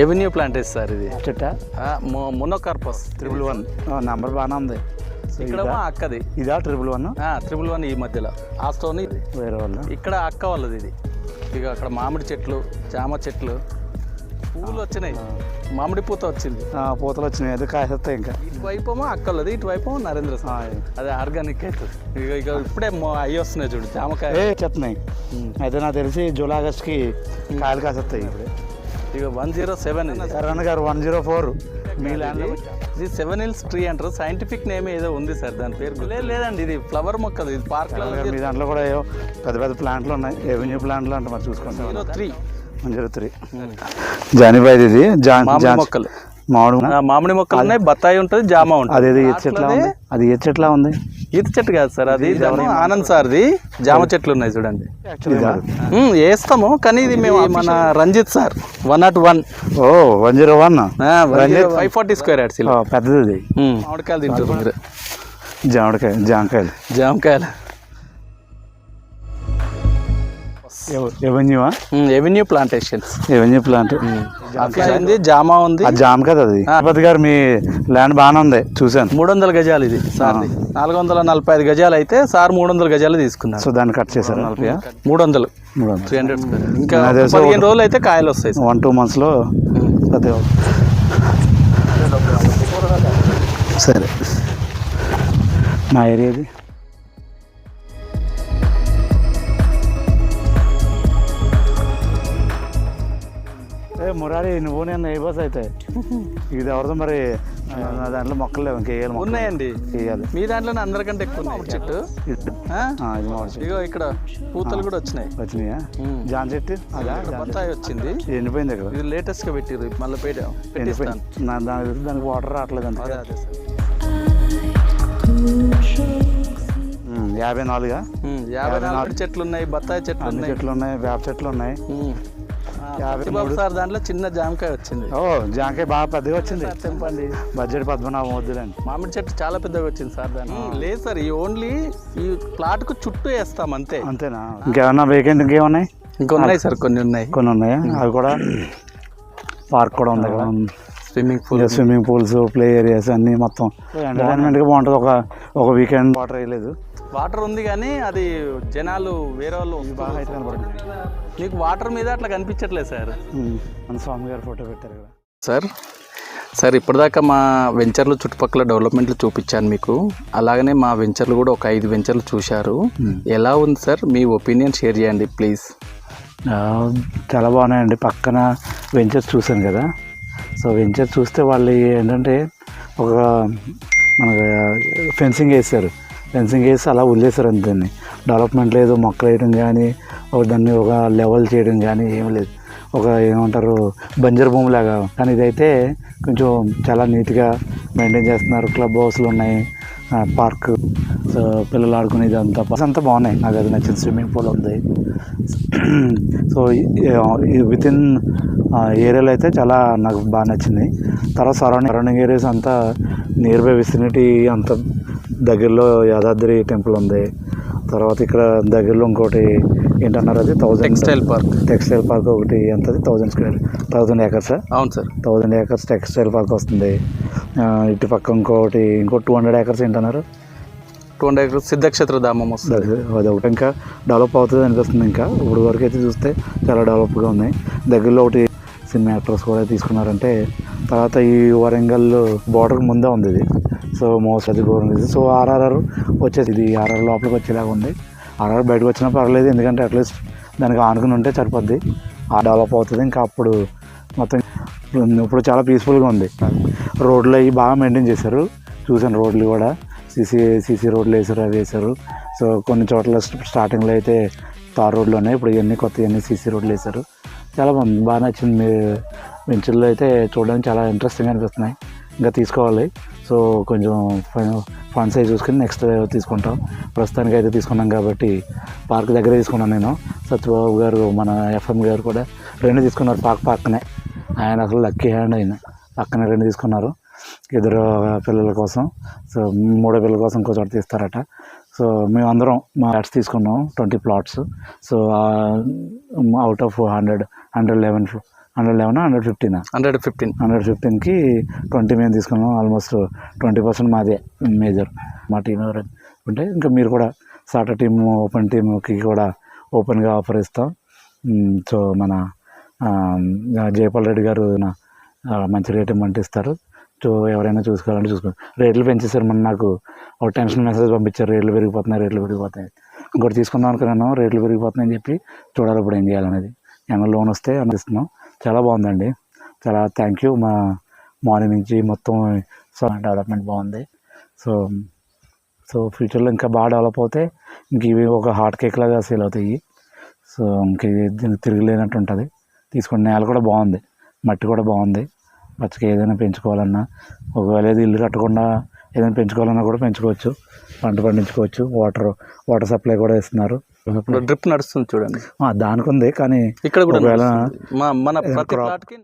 Avenue plantation sir ఇది చెట్టా మొనోకార్పస్ 111 number బాగానే ఉంది. ఇక్కడ అక్కది ఇదా 111 111 ఈ మధ్యలో ఆ స్టోన్ వేరే వాళ్ళు ఇక్కడ అక్క వాళ్ళది ఇది. ఇక అక్కడ మామిడి చెట్లు, జామ చెట్లు, పువ్వులు వచ్చినాయి, మామిడి పూత వచ్చింది, పూతలు వచ్చినాయి, అది కాసేస్తాయి. ఇంకా ఇటువైపు అక్కలది, ఇటువైపు నరేంద్ర అదే ఆర్గానిక్ అవుతుంది. ఇక ఇప్పుడే అవి వస్తున్నాయి చూడు జామకాయ చెప్తున్నాయి. అయితే నాకు తెలిసి జూలై ఆగస్ట్కి కాయలు కాసేస్తాయి. ఇప్పుడు ఇక 107 శరణ్ గారు 104 మీ ల్యాండ్. ఇది 7 Hills ట్రీ అంటారు. సైంటిఫిక్ నేమ్ ఏదో ఉంది సార్, దాని పేరు లేదండి. ఇది ఫ్లవర్ మొక్కది, ఇది పార్క్. మీ దాంట్లో కూడా ఏవో పెద్ద పెద్ద ప్లాంట్లు ఉన్నాయి, ఎవెన్యూ ప్లాంట్లు అంటే మరి చూసుకుంటాం. 103 జానిబాయి ఇది మొక్కలు, మామిడి మొక్కలు ఉన్నాయి, బత్తాయి ఉంటుంది, జామ ఉంటుంది. అదేది ఈత చెట్లా ఉంది, అది ఈత చెట్లా ఉంది. ఈత చెట్టు కాదు సార్, అది ఆనంద్ సార్ది జామ చెట్లు ఉన్నాయి చూడండి. వేస్తాము కానీ ఇది మేము మన రంజిత్ సార్ 101 101 540 స్క్వేర్ యార్డ్స్ పెద్దది. మామిడికాయలు తింటారు, జామకాయలు. ఎవెన్యూ ప్లాంటేషన్స్, ఎవెన్యూ ప్లాంట్ ఉంది, జామా ఉంది. జామ కదా అది. తిరుపతి గారు మీ ల్యాండ్ బాగానే ఉంది, చూసాను. 300 గజాలు ఇది సార్, 445 గజాలు అయితే సార్ 300 గజాలు తీసుకున్నారు. సో దాన్ని కట్ చేశారు 300 300 ఇంకా 15 రోజులు అయితే కాయలు వస్తాయి. 1-2 monthsలో అదే. సరే నా ఏరియాది మురారి, నువ్వు నేను ఏ బస్ అయితే ఇది ఎవరిదో మరి. దాంట్లో మొక్కలు లేవు, ఇంకేయాలి. ఉన్నాయండి, మీ దాంట్లోనే అందరికంటే ఎక్కువ ఉన్నాయి చెట్టు. ఇగో ఇక్కడ పూతలు కూడా వచ్చినాయా? జామ చెట్టు అదా బత్తాయి వచ్చింది, ఎండిపోయింది. ఇక్కడ ఇది లేటెస్ట్ గా పెట్టిరు, మళ్ళీ దానికి వాటర్ రావట్లేదు అంతే. 54 చెట్లు ఉన్నాయి, బత్తాయి చెట్లు ఉన్నాయి, వేప చెట్లు ఉన్నాయి. సార్ దాంట్లో చిన్న జామకాయ వచ్చింది. జామకాయ బాగా పెద్దగా వచ్చింది. తెంపండి, బడ్జెట్ 14 వద్దులేండి. మామిడి చెట్టు చాలా పెద్దగా వచ్చింది సార్. దాన్ని లేదు సార్, ఈ ఓన్లీ ఈ ప్లాట్ కు చుట్టూ వేస్తాం అంతే. అంతేనా? ఇంకేమన్నా వేకెంట్ ఇంకేమున్నాయి? ఇంకొన్నాయి సార్, కొన్ని ఉన్నాయా? అవి కూడా పార్క్ కూడా ఉంది కదా, స్విమ్మింగ్ పూల్స్, ప్లే ఏరియాస్ అన్ని మొత్తం ఎంటర్టైన్మెంట్గా బాగుంటుంది. ఒక వీకెండ్ వాటర్ వేయలేదు, వాటర్ ఉంది కానీ అది జనాలు వేరే వాళ్ళు బాగా అయితే కనపడుతుంది. మీకు వాటర్ మీద అట్లా కనిపించట్లేదు సార్. మన స్వామి గారు ఫోటో పెట్టారు కదా సార్. ఇప్పటిదాకా మా వెంచర్లు చుట్టుపక్కల డెవలప్మెంట్లు చూపించాను మీకు. అలాగనే మా వెంచర్లు కూడా ఒక 5 వెంచర్లు చూశారు. ఎలా ఉంది సార్, మీ ఒపీనియన్ షేర్ చేయండి ప్లీజ్. చాలా బాగున్నాయండి. పక్కన వెంచర్స్ చూశాను కదా. సో వెంచర్ చూస్తే వాళ్ళు ఏంటంటే ఒక మనకు ఫెన్సింగ్ వేసి అలా వదిలేశారు అంతే. డెవలప్మెంట్ లేదు, మొక్కలు వేయడం కానీ, దాన్ని ఒక లెవెల్ చేయడం కానీ ఏమి లేదు. ఒక ఏమంటారు బంజర్ భూమి లాగా. కానీ ఇదైతే కొంచెం చాలా నీట్గా మెయింటైన్ చేస్తున్నారు. క్లబ్ హౌస్లు ఉన్నాయి, పార్క్, సో పిల్లలు ఆడుకునేది అంతా బాగున్నాయి. నాకు అది నచ్చింది. స్విమ్మింగ్ పూల్ ఉంది. సో వితిన్ ఏరియాలో అయితే చాలా నాకు బాగా నచ్చింది. తర్వాత సరౌండింగ్ ఏరియాస్ అంతా నియర్ బై విసినిటీ అంతా దగ్గరలో యాదాద్రి టెంపుల్ ఉంది. తర్వాత ఇక్కడ దగ్గరలో ఇంకోటి ఏంటన్నారు, అది 1000 టెక్స్టైల్ పార్క్ ఒకటి. ఎంతది 1000 acres. అవును సార్, 1000 acres టెక్స్టైల్ పార్క్ వస్తుంది. ఇటు పక్క ఇంకో 200 acres ఏంటన్నారు, 200 acres సిద్ధక్షేత్ర ధామం వస్తుంది. అది ఒకటి ఇంకా డెవలప్ అవుతుంది అనిపిస్తుంది. ఇంకా ఇప్పుడు వరకు అయితే చూస్తే చాలా డెవలప్గా ఉన్నాయి. దగ్గరలో ఒకటి సినిమా యాక్టర్స్ కూడా తీసుకున్నారంటే. తర్వాత ఈ వరంగల్ బోర్డర్కి ముందే ఉంది ఇది. సో మోస్ట్ అది గోరం ఇది. సో ఆర్ఆర్ వచ్చేసి ఇది ఆర్ఆర్ లోపలికి వచ్చేలాగా ఉంది. ఆర్ఆర్ బయటకు వచ్చినా పర్లేదు, ఎందుకంటే అట్లీస్ట్ దానికి ఆనుకుని ఉంటే సరిపోద్ది. డెవలప్ అవుతుంది. ఇంకా అప్పుడు మొత్తం ఇప్పుడు చాలా పీస్ఫుల్గా ఉంది. రోడ్లు అవి బాగా మెయింటైన్ చేశారు, చూసాను. రోడ్లు కూడా సీసీ రోడ్లు వేశారు. సో కొన్ని చోట్ల స్టార్టింగ్లో అయితే తార్ రోడ్లు ఉన్నాయి, ఇప్పుడు ఇవన్నీ కొత్త సీసీ రోడ్లు వేశారు. చాలా బాగా నచ్చింది. మీ వెంచర్లో అయితే చూడడానికి చాలా ఇంట్రెస్టింగ్గా అనిపిస్తున్నాయి. ఇంకా తీసుకోవాలి. సో కొంచెం ఫండ్స్ అవి చూసుకుని నెక్స్ట్ తీసుకుంటాం. ప్రస్తుతానికి అయితే తీసుకున్నాం కాబట్టి పార్క్ దగ్గరే తీసుకున్నాను నేను. సత్యబాబు గారు, మన ఎఫ్ఎం గారు కూడా 2 తీసుకున్నారు పక్కనే. ఆయన అసలు లక్కీ హ్యాండ్ అయిన పక్కనే 2 తీసుకున్నారు. 2 పిల్లల కోసం. సో 3వ పిల్లల కోసం ఇంకో చోట తీస్తారట. సో మేమందరం మా ఫ్లాట్స్ తీసుకున్నాం, 20 plots. So out of 111 111 115 115. 115కి 20 మేము తీసుకున్నాం. ఆల్మోస్ట్ 20% మాదే మేజర్ మా టీం ఎవరైనా ఉంటే ఇంకా మీరు కూడా సాటా టీము ఓపెన్ టీముకి కూడా ఓపెన్గా ఆఫర్ ఇస్తాం. సో మన జయపాల్ రెడ్డి గారు మంచి రేట్ ఇవ్వమంటే ఇస్తారు. సో ఎవరైనా చూసుకోవాలంటే చూసుకోండి. రేట్లు పెంచేసారు. మొన్న నాకు ఒక టెన్షన్ మెసేజ్ పంపించారు, రేట్లు పెరిగిపోతున్నాయి. ఇంకోటి తీసుకుందాం అనుకున్నాను, రేట్లు పెరిగిపోతున్నాయని చెప్పి చూడాలి ఇప్పుడు ఏం చేయాలనేది. ఏమైనా లోన్ వస్తే అందిస్తున్నాం. చాలా బాగుందండి. చాలా థ్యాంక్ యూ. మా మార్నింగ్ నుంచి మొత్తం డెవలప్మెంట్ బాగుంది. సో ఫ్యూచర్లో ఇంకా బాగా డెవలప్ అవుతాయి. ఇంక ఇవి ఒక హాట్ కేక్ లాగా సేల్ అవుతాయి. సో ఇంక దీనికి తిరగలేనట్టు ఉంటుంది. తీసుకున్న నేల కూడా బాగుంది, మట్టి కూడా బాగుంది. పచ్చగా ఏదైనా పెంచుకోవాలన్నా, ఒకవేళ ఏది ఇల్లు కట్టకుండా ఏదైనా పెంచుకోవాలన్నా కూడా పెంచుకోవచ్చు, పంట పండించుకోవచ్చు. వాటర్ సప్లై కూడా ఇస్తున్నారు. డ్రిప్ నడుస్తుంది చూడండి, దానికి ఉంది. కానీ ఇక్కడ కూడా ఒకవేళ మన ప్రతి ప్లాట్కి